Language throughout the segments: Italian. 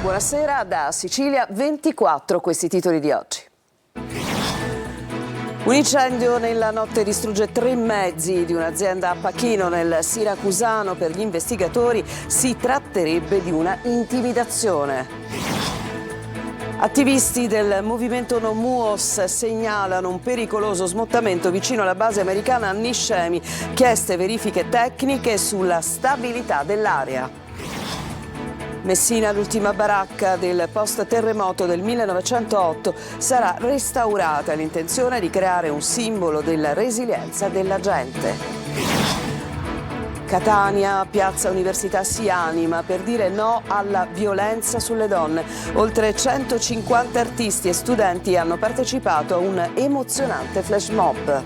Buonasera da Sicilia 24, questi titoli di oggi. Un incendio nella notte distrugge 3 mezzi di un'azienda a Pachino nel Siracusano. Per gli investigatori si tratterebbe di una intimidazione. Attivisti del movimento No MUOS segnalano un pericoloso smottamento vicino alla base americana a Niscemi, chieste verifiche tecniche sulla stabilità dell'area. Messina, l'ultima baracca del post-terremoto del 1908, sarà restaurata. L'intenzione è di creare un simbolo della resilienza della gente. Catania, Piazza Università si anima per dire no alla violenza sulle donne. Oltre 150 artisti e studenti hanno partecipato a un emozionante flash mob.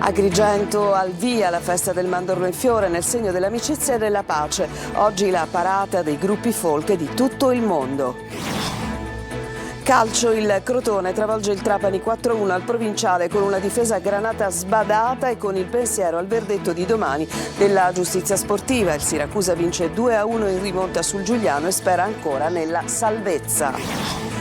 Agrigento, al via la festa del mandorlo in fiore nel segno dell'amicizia e della pace. Oggi la parata dei gruppi folk di tutto il mondo. Calcio, il Crotone travolge il Trapani 4-1 al provinciale con una difesa a granata sbadata e con il pensiero al verdetto di domani della giustizia sportiva. Il Siracusa vince 2-1 in rimonta sul Giuliano e spera ancora nella salvezza.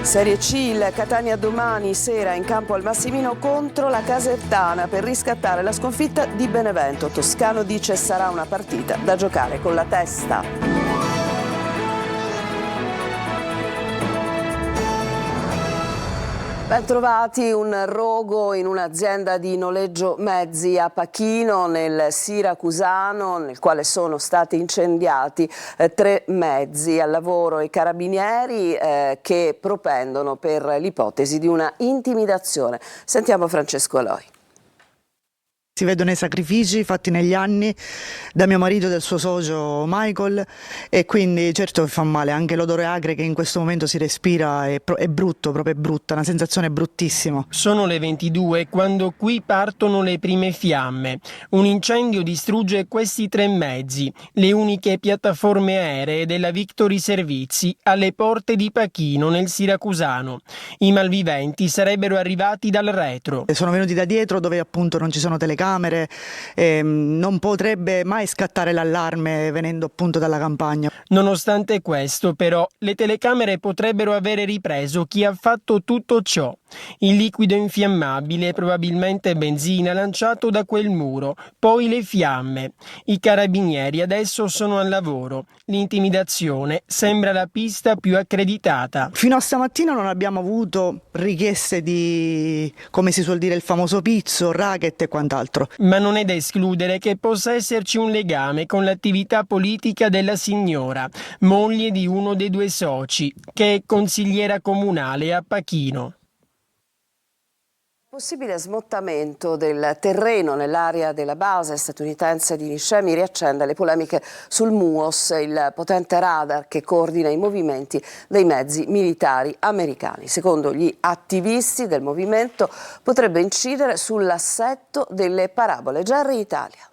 Serie C, il Catania domani sera in campo al Massimino contro la Casertana per riscattare la sconfitta di Benevento. Toscano dice sarà una partita da giocare con la testa. Ben trovati, un rogo in un'azienda di noleggio mezzi a Pachino nel Siracusano, nel quale sono stati incendiati 3 mezzi. Al lavoro i carabinieri che propendono per l'ipotesi di una intimidazione. Sentiamo Francesco Aloi. Si vedono i sacrifici fatti negli anni da mio marito e del suo socio Michael, e quindi certo fa male. Anche l'odore acre che in questo momento si respira è brutto, proprio è brutta, una sensazione bruttissima. Sono le 22 quando qui partono le prime fiamme. Un incendio distrugge questi 3 mezzi, le uniche piattaforme aeree della Victory Servizi alle porte di Pachino nel Siracusano. I malviventi sarebbero arrivati dal retro. Sono venuti da dietro dove appunto non ci sono telecamere. Non potrebbe mai scattare l'allarme venendo appunto dalla campagna. Nonostante questo, però, le telecamere potrebbero avere ripreso chi ha fatto tutto ciò. Il liquido infiammabile, probabilmente benzina, lanciato da quel muro, poi le fiamme. I carabinieri adesso sono al lavoro. L'intimidazione sembra la pista più accreditata. Fino a stamattina non abbiamo avuto richieste di, come si suol dire, il famoso pizzo, racket e quant'altro. Ma non è da escludere che possa esserci un legame con l'attività politica della signora, moglie di uno dei 2 soci, che è consigliera comunale a Pachino. Possibile smottamento del terreno nell'area della base statunitense di Niscemi riaccende le polemiche sul MUOS, il potente radar che coordina i movimenti dei mezzi militari americani. Secondo gli attivisti del movimento potrebbe incidere sull'assetto delle parabole. Jerry Italia.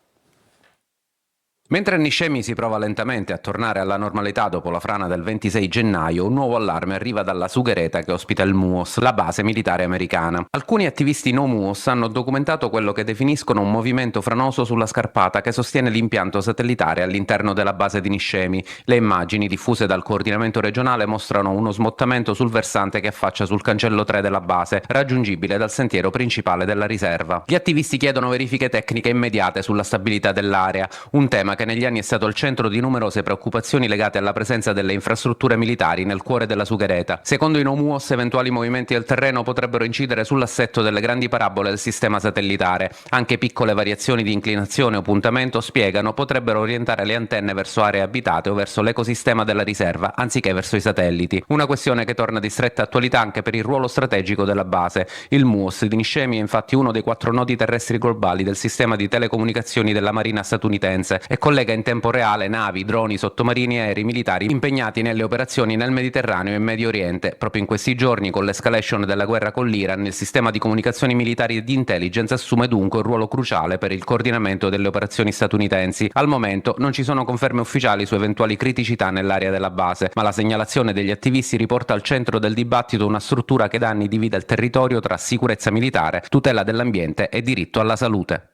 Mentre a Niscemi si prova lentamente a tornare alla normalità dopo la frana del 26 gennaio, un nuovo allarme arriva dalla Sughereta che ospita il MUOS, la base militare americana. Alcuni attivisti no MUOS hanno documentato quello che definiscono un movimento franoso sulla scarpata che sostiene l'impianto satellitare all'interno della base di Niscemi. Le immagini diffuse dal coordinamento regionale mostrano uno smottamento sul versante che affaccia sul cancello 3 della base, raggiungibile dal sentiero principale della riserva. Gli attivisti chiedono verifiche tecniche immediate sulla stabilità dell'area, un tema che negli anni è stato al centro di numerose preoccupazioni legate alla presenza delle infrastrutture militari nel cuore della Sughereta. Secondo i no MUOS, eventuali movimenti del terreno potrebbero incidere sull'assetto delle grandi parabole del sistema satellitare. Anche piccole variazioni di inclinazione o puntamento, spiegano, potrebbero orientare le antenne verso aree abitate o verso l'ecosistema della riserva, anziché verso i satelliti. Una questione che torna di stretta attualità anche per il ruolo strategico della base. Il MUOS di Niscemi è infatti uno dei 4 nodi terrestri globali del sistema di telecomunicazioni della Marina statunitense e collega in tempo reale navi, droni, sottomarini e aerei militari impegnati nelle operazioni nel Mediterraneo e Medio Oriente. Proprio in questi giorni, con l'escalation della guerra con l'Iran, il sistema di comunicazioni militari e di intelligence assume dunque un ruolo cruciale per il coordinamento delle operazioni statunitensi. Al momento non ci sono conferme ufficiali su eventuali criticità nell'area della base, ma la segnalazione degli attivisti riporta al centro del dibattito una struttura che da anni divide il territorio tra sicurezza militare, tutela dell'ambiente e diritto alla salute.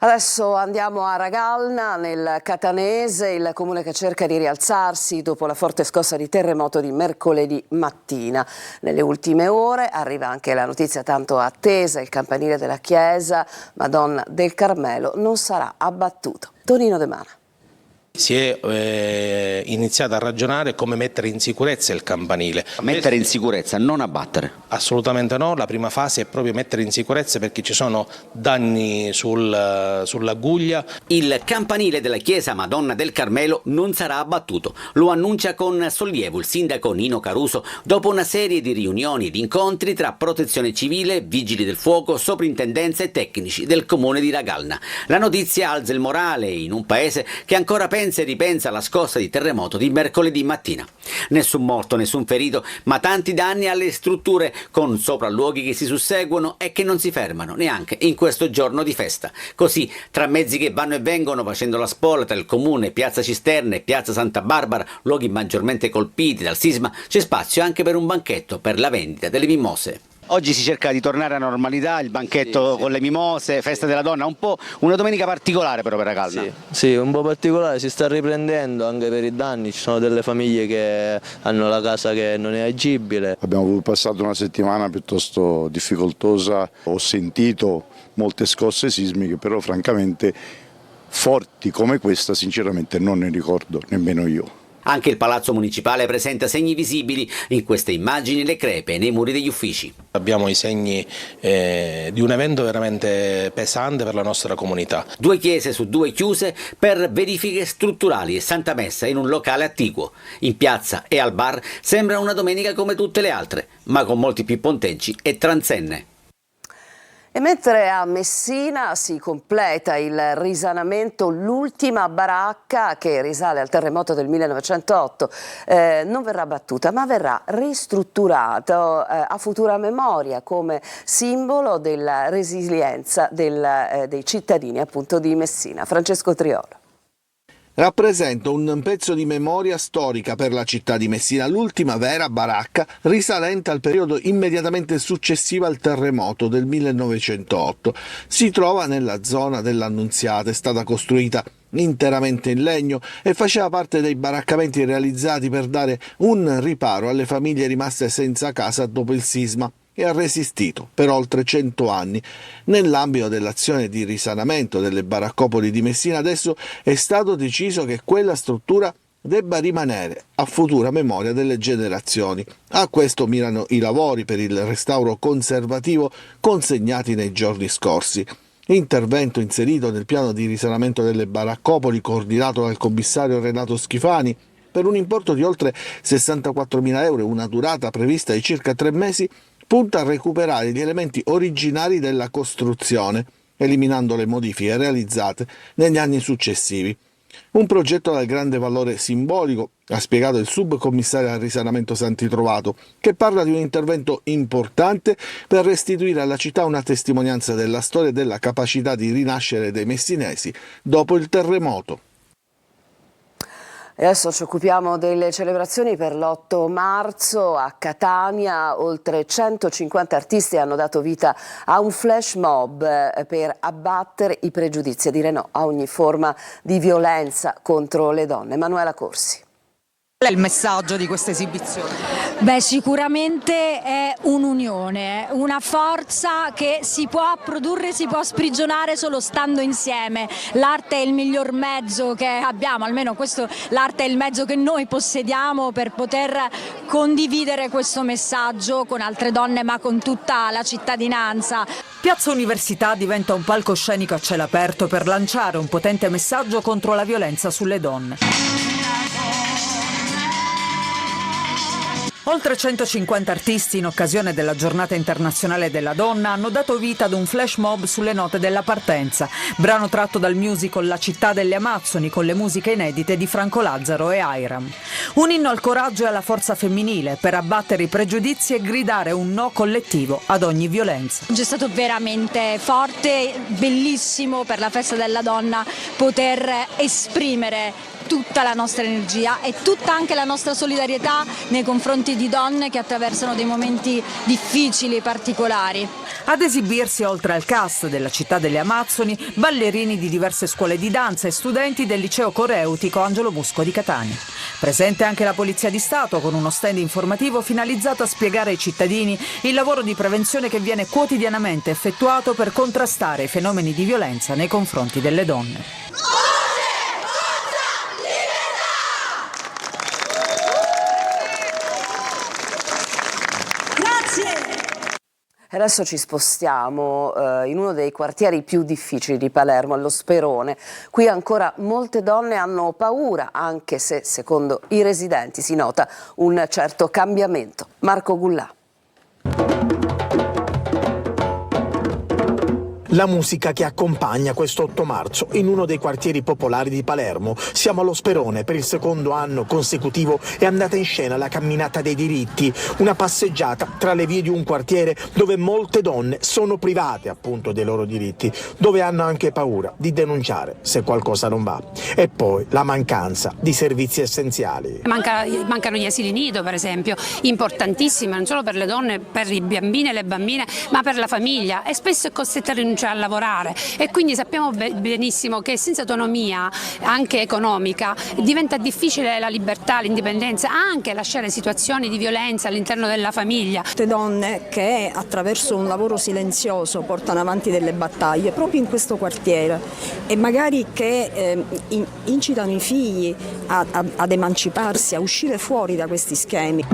Adesso andiamo a Ragalna, nel Catanese, il comune che cerca di rialzarsi dopo la forte scossa di terremoto di mercoledì mattina. Nelle ultime ore arriva anche la notizia tanto attesa: il campanile della chiesa Madonna del Carmelo non sarà abbattuto. Tonino De Mana. Si è iniziato a ragionare come mettere in sicurezza il campanile. Mettere in sicurezza, non abbattere? Assolutamente no, la prima fase è proprio mettere in sicurezza perché ci sono danni sull'aguglia. Il campanile della chiesa Madonna del Carmelo non sarà abbattuto, lo annuncia con sollievo il sindaco Nino Caruso dopo una serie di riunioni ed incontri tra protezione civile, vigili del fuoco, soprintendenze e tecnici del comune di Ragalna. La notizia alza il morale in un paese che ancora pensa e ripensa alla scossa di terremoto di mercoledì mattina. Nessun morto, nessun ferito, ma tanti danni alle strutture, con sopralluoghi che si susseguono e che non si fermano neanche in questo giorno di festa. Così, tra mezzi che vanno e vengono facendo la spola tra il comune, piazza Cisterne e piazza Santa Barbara, luoghi maggiormente colpiti dal sisma, c'è spazio anche per un banchetto per la vendita delle mimose. Oggi si cerca di tornare alla normalità, il banchetto con le mimose, festa della donna, un po' una domenica particolare però per Ragalna. Sì, un po' particolare, si sta riprendendo anche per i danni, ci sono delle famiglie che hanno la casa che non è agibile. Abbiamo passato una settimana piuttosto difficoltosa, ho sentito molte scosse sismiche, però francamente forti come questa sinceramente non ne ricordo nemmeno io. Anche il palazzo municipale presenta segni visibili in queste immagini, le crepe nei muri degli uffici. Abbiamo i segni di un evento veramente pesante per la nostra comunità. 2 chiese su 2 chiuse per verifiche strutturali e Santa Messa in un locale attiguo. In piazza e al bar sembra una domenica come tutte le altre, ma con molti più ponteggi e transenne. E mentre a Messina si completa il risanamento, l'ultima baracca che risale al terremoto del 1908 non verrà abbattuta ma verrà ristrutturata a futura memoria come simbolo della resilienza dei cittadini appunto di Messina. Francesco Triolo. Rappresenta un pezzo di memoria storica per la città di Messina, l'ultima vera baracca risalente al periodo immediatamente successivo al terremoto del 1908. Si trova nella zona dell'Annunziata, è stata costruita interamente in legno e faceva parte dei baraccamenti realizzati per dare un riparo alle famiglie rimaste senza casa dopo il sisma, e ha resistito per oltre 100 anni. Nell'ambito dell'azione di risanamento delle baraccopoli di Messina adesso è stato deciso che quella struttura debba rimanere a futura memoria delle generazioni. A questo mirano i lavori per il restauro conservativo consegnati nei giorni scorsi. Intervento inserito nel piano di risanamento delle baraccopoli coordinato dal commissario Renato Schifani per un importo di oltre 64.000 euro e una durata prevista di circa 3 mesi, punta a recuperare gli elementi originari della costruzione, eliminando le modifiche realizzate negli anni successivi. Un progetto dal grande valore simbolico, ha spiegato il subcommissario al risanamento Santi Trovato, che parla di un intervento importante per restituire alla città una testimonianza della storia e della capacità di rinascere dei messinesi dopo il terremoto. E adesso ci occupiamo delle celebrazioni per l'8 marzo a Catania. Oltre 150 artisti hanno dato vita a un flash mob per abbattere i pregiudizi e dire no a ogni forma di violenza contro le donne. Emanuela Corsi. Qual è il messaggio di questa esibizione? Beh, sicuramente è un'unione, una forza che si può produrre, si può sprigionare solo stando insieme. L'arte è il miglior mezzo che abbiamo, almeno questo, l'arte è il mezzo che noi possediamo per poter condividere questo messaggio con altre donne ma con tutta la cittadinanza. Piazza Università diventa un palcoscenico a cielo aperto per lanciare un potente messaggio contro la violenza sulle donne. Oltre 150 artisti in occasione della Giornata Internazionale della Donna hanno dato vita ad un flash mob sulle note della partenza, brano tratto dal musical La città delle Amazzoni con le musiche inedite di Franco Lazzaro e Hiram. Un inno al coraggio e alla forza femminile per abbattere i pregiudizi e gridare un no collettivo ad ogni violenza. Oggi è stato veramente forte, bellissimo per la festa della donna poter esprimere tutta la nostra energia e tutta anche la nostra solidarietà nei confronti di donne che attraversano dei momenti difficili, particolari. Ad esibirsi, oltre al cast della Città delle Amazzoni, ballerini di diverse scuole di danza e studenti del liceo coreutico Angelo Busco di Catania. Presente anche la Polizia di Stato con uno stand informativo finalizzato a spiegare ai cittadini il lavoro di prevenzione che viene quotidianamente effettuato per contrastare i fenomeni di violenza nei confronti delle donne. E adesso ci spostiamo in uno dei quartieri più difficili di Palermo, allo Sperone. Qui ancora molte donne hanno paura, anche se secondo i residenti si nota un certo cambiamento. Marco Gullà. La musica che accompagna questo 8 marzo in uno dei quartieri popolari di Palermo. Siamo allo Sperone, per il secondo anno consecutivo è andata in scena la camminata dei diritti, una passeggiata tra le vie di un quartiere dove molte donne sono private appunto dei loro diritti, dove hanno anche paura di denunciare se qualcosa non va. E poi la mancanza di servizi essenziali. Mancano gli asili nido, per esempio, importantissimi non solo per le donne, per i bambini e le bambine, ma per la famiglia, e spesso è costretta a rinunciare a lavorare, e quindi sappiamo benissimo che senza autonomia anche economica diventa difficile la libertà, l'indipendenza, anche lasciare situazioni di violenza all'interno della famiglia. Molte donne che attraverso un lavoro silenzioso portano avanti delle battaglie proprio in questo quartiere e magari che incitano i figli ad emanciparsi, a uscire fuori da questi schemi.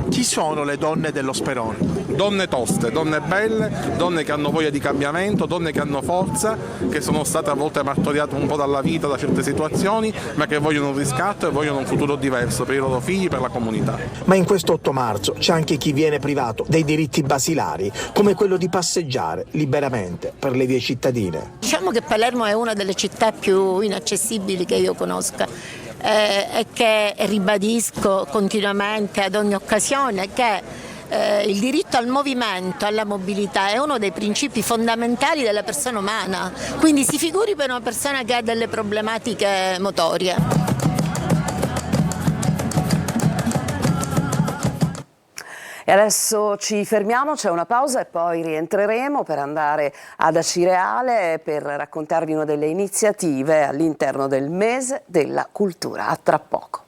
Chi sono le donne dello Sperone? Donne toste, donne belle, donne che hanno voglia di cambiamento, donne che hanno forza, che sono state a volte martoriate un po' dalla vita, da certe situazioni, ma che vogliono un riscatto e vogliono un futuro diverso per i loro figli, per la comunità. Ma in questo 8 marzo c'è anche chi viene privato dei diritti basilari, come quello di passeggiare liberamente per le vie cittadine. Diciamo che Palermo è una delle città più inaccessibili che io conosca. E che ribadisco continuamente ad ogni occasione che il diritto al movimento, alla mobilità è uno dei principi fondamentali della persona umana, quindi si figuri per una persona che ha delle problematiche motorie. E adesso ci fermiamo, c'è una pausa e poi rientreremo per andare ad Acireale per raccontarvi una delle iniziative all'interno del Mese della Cultura. A tra poco.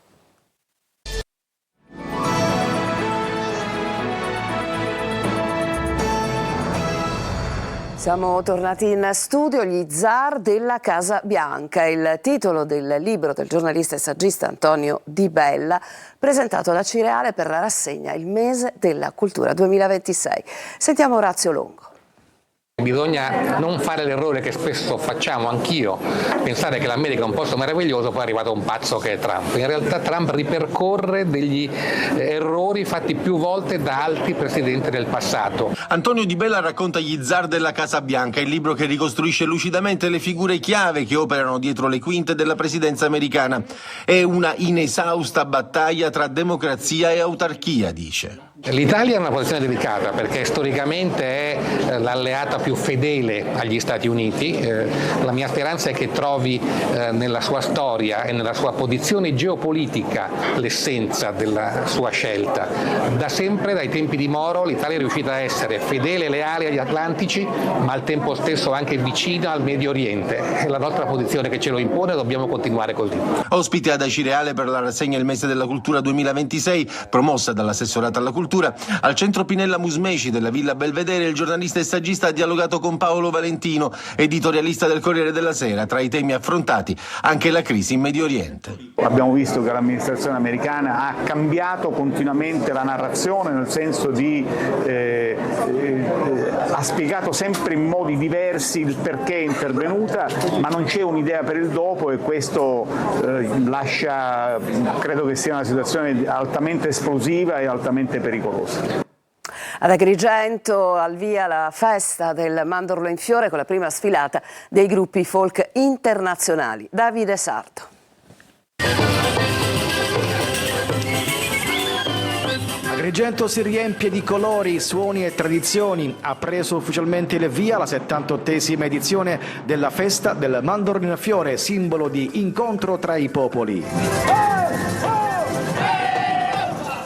Siamo tornati in studio, gli zar della Casa Bianca, il titolo del libro del giornalista e saggista Antonio Di Bella, presentato ad Acireale per la rassegna Il Mese della Cultura 2026. Sentiamo Orazio Longo. Bisogna non fare l'errore che spesso facciamo, anch'io, pensare che l'America è un posto meraviglioso, poi è arrivato un pazzo che è Trump. In realtà Trump ripercorre degli errori fatti più volte da altri presidenti del passato. Antonio Di Bella racconta Gli zar della Casa Bianca, il libro che ricostruisce lucidamente le figure chiave che operano dietro le quinte della presidenza americana. È una inesausta battaglia tra democrazia e autarchia, dice. L'Italia è una posizione delicata perché storicamente è l'alleata più fedele agli Stati Uniti. La mia speranza è che trovi nella sua storia e nella sua posizione geopolitica l'essenza della sua scelta. Da sempre, dai tempi di Moro, l'Italia è riuscita a essere fedele e leale agli Atlantici, ma al tempo stesso anche vicina al Medio Oriente. È la nostra posizione che ce lo impone e dobbiamo continuare così. Ospite ad Acireale per la rassegna Il Mese della Cultura 2026, promossa dall'assessorato alla cultura, al centro Pinella Musmeci della Villa Belvedere, il giornalista e saggista ha dialogato con Paolo Valentino, editorialista del Corriere della Sera. Tra i temi affrontati anche la crisi in Medio Oriente. Abbiamo visto che l'amministrazione americana ha cambiato continuamente la narrazione, nel senso di ha spiegato sempre in modi diversi il perché è intervenuta, ma non c'è un'idea per il dopo, e questo lascia, credo che sia una situazione altamente esplosiva e altamente pericolosa. Ad Agrigento al via la festa del Mandorlo in Fiore con la prima sfilata dei gruppi folk internazionali. Davide Sarto. Agrigento si riempie di colori, suoni e tradizioni. Ha preso ufficialmente il via la 78esima edizione della festa del Mandorlinfiore, simbolo di incontro tra i popoli.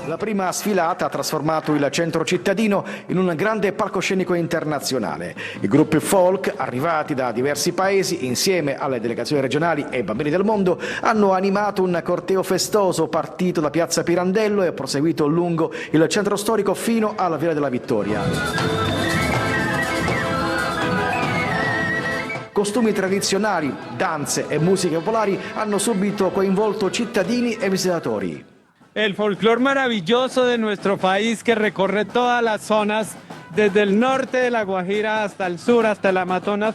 La prima sfilata ha trasformato il centro cittadino in un grande palcoscenico internazionale. I gruppi folk, arrivati da diversi paesi, insieme alle delegazioni regionali e ai bambini del mondo, hanno animato un corteo festoso partito da Piazza Pirandello e proseguito lungo il centro storico fino alla Via della Vittoria. Costumi tradizionali, danze e musiche popolari hanno subito coinvolto cittadini e visitatori. El folclore maravilloso de nuestro país que recorre todas las zonas, desde el norte de La Guajira hasta el sur, hasta el Amazonas,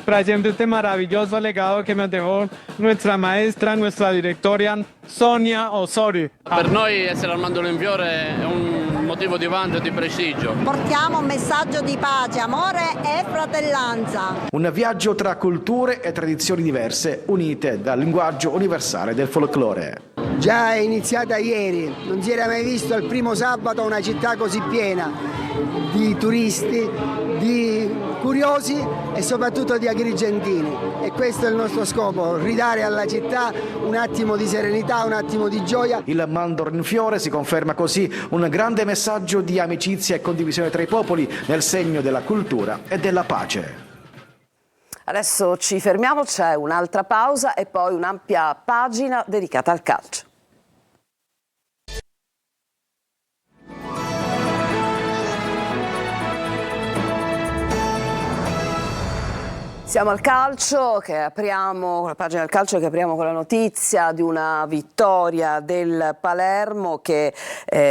trayendo este maravilloso legado que nos dejó nuestra maestra, nuestra directora Sonia Osorio. Per noi essere al Mandorlinfiore è un motivo di vanto e di prestigio. Portiamo un messaggio di pace, amore e fratellanza. Un viaggio tra culture e tradizioni diverse, unite dal linguaggio universale del folklore. Già è iniziata ieri, non si era mai visto il primo sabato una città così piena di turisti, di curiosi e soprattutto di agrigentini. E questo è il nostro scopo, ridare alla città un attimo di serenità, un attimo di gioia. Il Mandorlinfiore si conferma così un grande messaggio di amicizia e condivisione tra i popoli nel segno della cultura e della pace. Adesso ci fermiamo, c'è un'altra pausa e poi un'ampia pagina dedicata al calcio. Siamo al calcio, che apriamo, la pagina del calcio che apriamo con la notizia di una vittoria del Palermo che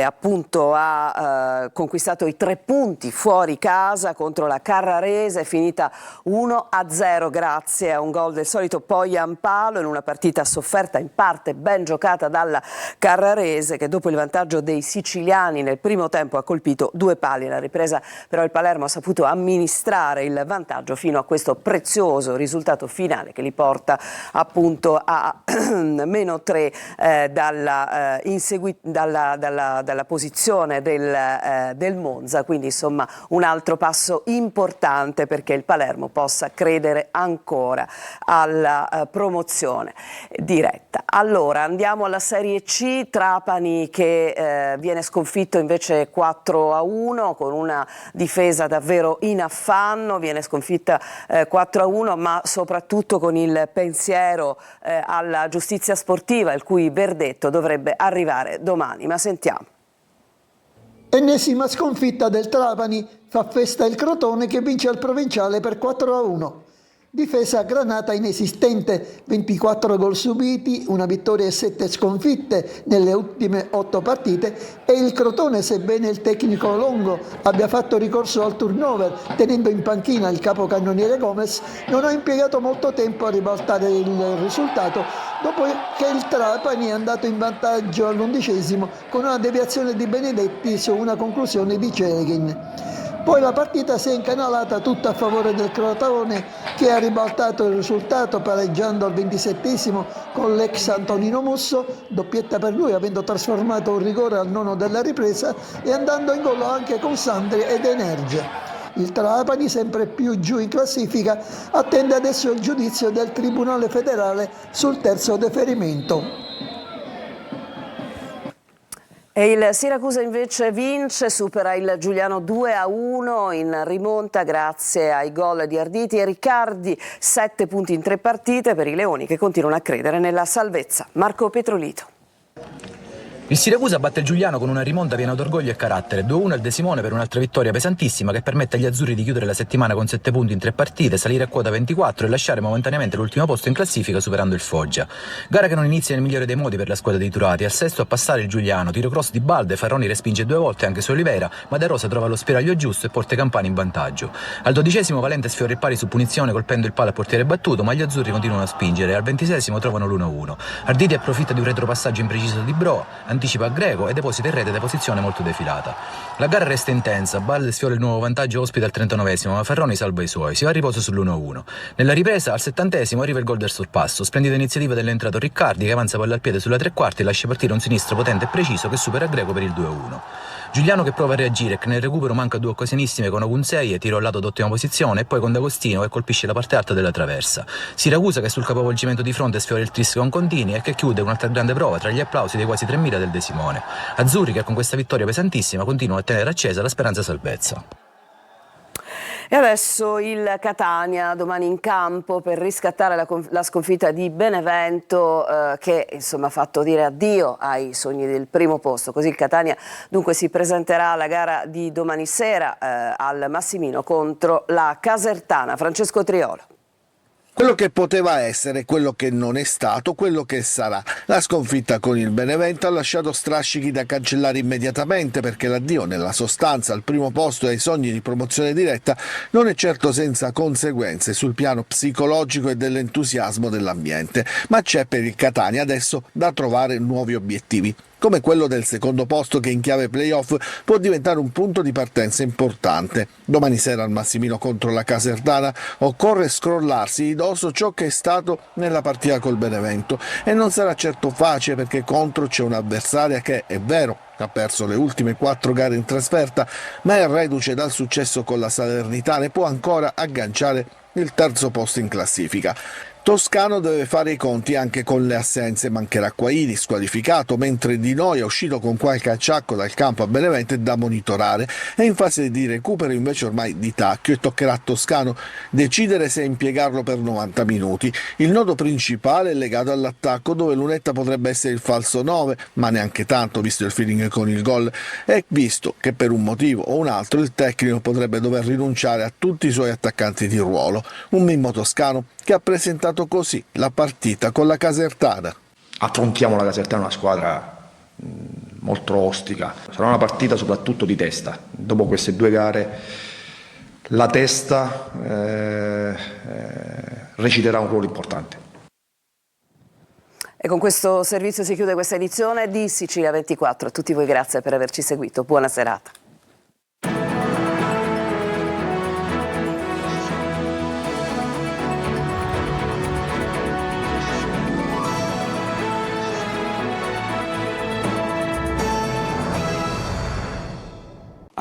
appunto ha conquistato i 3 punti fuori casa contro la Carrarese, finita 1-0 grazie a un gol del solito Poyampalo in una partita sofferta in parte ben giocata dalla Carrarese, che dopo il vantaggio dei siciliani nel primo tempo ha colpito 2 pali. Alla ripresa però il Palermo ha saputo amministrare il vantaggio fino a questo prezioso risultato finale che li porta appunto a -3 dalla posizione del Monza, quindi insomma un altro passo importante perché il Palermo possa credere ancora alla promozione diretta. Allora andiamo alla Serie C, Trapani che viene sconfitto invece 4-1 con una difesa davvero in affanno, viene sconfitta 4-1, ma soprattutto con il pensiero alla giustizia sportiva, il cui verdetto dovrebbe arrivare domani. Ma sentiamo. Ennesima sconfitta del Trapani, fa festa il Crotone che vince al Provinciale per 4-1. Difesa granata inesistente, 24 gol subiti, una vittoria e 7 sconfitte nelle ultime 8 partite e il Crotone, sebbene il tecnico Longo abbia fatto ricorso al turnover tenendo in panchina il capocannoniere Gomez, non ha impiegato molto tempo a ribaltare il risultato dopo che il Trapani è andato in vantaggio all'11° con una deviazione di Benedetti su una conclusione di Cereghin. Poi la partita si è incanalata tutta a favore del Crotone che ha ribaltato il risultato pareggiando al 27° con l'ex Antonino Musso, doppietta per lui avendo trasformato un rigore al 9° della ripresa e andando in gol anche con Sandri ed Energia. Il Trapani, sempre più giù in classifica, attende adesso il giudizio del Tribunale federale sul terzo deferimento. E il Siracusa invece vince, supera il Giuliano 2-1 in rimonta grazie ai gol di Arditi e Riccardi, 7 punti in 3 partite per i Leoni che continuano a credere nella salvezza. Marco Petrolito. Il Siracusa batte il Giuliano con una rimonta piena d'orgoglio e carattere, 2-1 al De Simone per un'altra vittoria pesantissima che permette agli azzurri di chiudere la settimana con 7 punti in 3 partite, salire a quota 24 e lasciare momentaneamente l'ultimo posto in classifica superando il Foggia. Gara che non inizia nel migliore dei modi per la squadra di Turati, al 6° a passare il Giuliano, tiro cross di Balde, Farroni respinge 2 volte anche su Olivera, ma De Rosa trova lo spiraglio giusto e porta i campani in vantaggio. Al 12° Valente sfiora il pari su punizione colpendo il palo al portiere battuto, ma gli azzurri continuano a spingere e al 26° trovano l'1-1. Arditi approfitta di un retropassaggio impreciso di Bro, anticipa a Greco e deposita in rete da posizione molto defilata. La gara resta intensa, Balde sfiora il nuovo vantaggio ospite al 39°, ma Ferroni salva i suoi, si va a riposo sull'1-1. Nella ripresa al 70° arriva il gol del sorpasso, splendida iniziativa dell'entrato Riccardi che avanza palla al piede sulla 3/4 e lascia partire un sinistro potente e preciso che supera Greco per il 2-1. Giuliano che prova a reagire e che nel recupero manca 2 occasionissime con Ogunseye, tiro al lato d'ottima posizione, e poi con D'Agostino che colpisce la parte alta della traversa. Siracusa che sul capovolgimento di fronte sfiora il tris con Contini e che chiude un'altra grande prova tra gli applausi dei quasi 3.000 del De Simone. Azzurri che con questa vittoria pesantissima continuano a tenere accesa la speranza salvezza. E adesso il Catania domani in campo per riscattare la sconfitta di Benevento che insomma ha fatto dire addio ai sogni del primo posto. Così il Catania dunque si presenterà alla gara di domani sera al Massimino contro la Casertana. Francesco Triolo. Quello che poteva essere, quello che non è stato, quello che sarà. La sconfitta con il Benevento ha lasciato strascichi da cancellare immediatamente, perché l'addio nella sostanza al primo posto e ai sogni di promozione diretta non è certo senza conseguenze sul piano psicologico e dell'entusiasmo dell'ambiente, ma c'è per il Catania adesso da trovare nuovi obiettivi, come quello del secondo posto che in chiave playoff può diventare un punto di partenza importante. Domani sera al Massimino contro la Casertana occorre scrollarsi di dosso ciò che è stato nella partita col Benevento, e non sarà certo facile, perché contro c'è un'avversaria che, è vero, ha perso le ultime 4 gare in trasferta, ma è reduce dal successo con la Salernitana e può ancora agganciare il terzo posto in classifica. Toscano deve fare i conti anche con le assenze. Mancherà Quaini, squalificato, mentre Di Noi è uscito con qualche acciacco dal campo a Benevento e da monitorare. È in fase di recupero invece ormai Di Tacchio, e toccherà a Toscano decidere se impiegarlo per 90 minuti. Il nodo principale è legato all'attacco, dove Lunetta potrebbe essere il falso 9, ma neanche tanto visto il feeling con il gol, e visto che per un motivo o un altro il tecnico potrebbe dover rinunciare a tutti i suoi attaccanti di ruolo. Un Mimmo Toscano che ha presentato così la partita con la Casertana. Affrontiamo la Casertana, una squadra molto ostica, sarà una partita soprattutto di testa. Dopo queste 2 gare la testa reciterà un ruolo importante. E con questo servizio si chiude questa edizione di Sicilia 24. A tutti voi grazie per averci seguito, buona serata.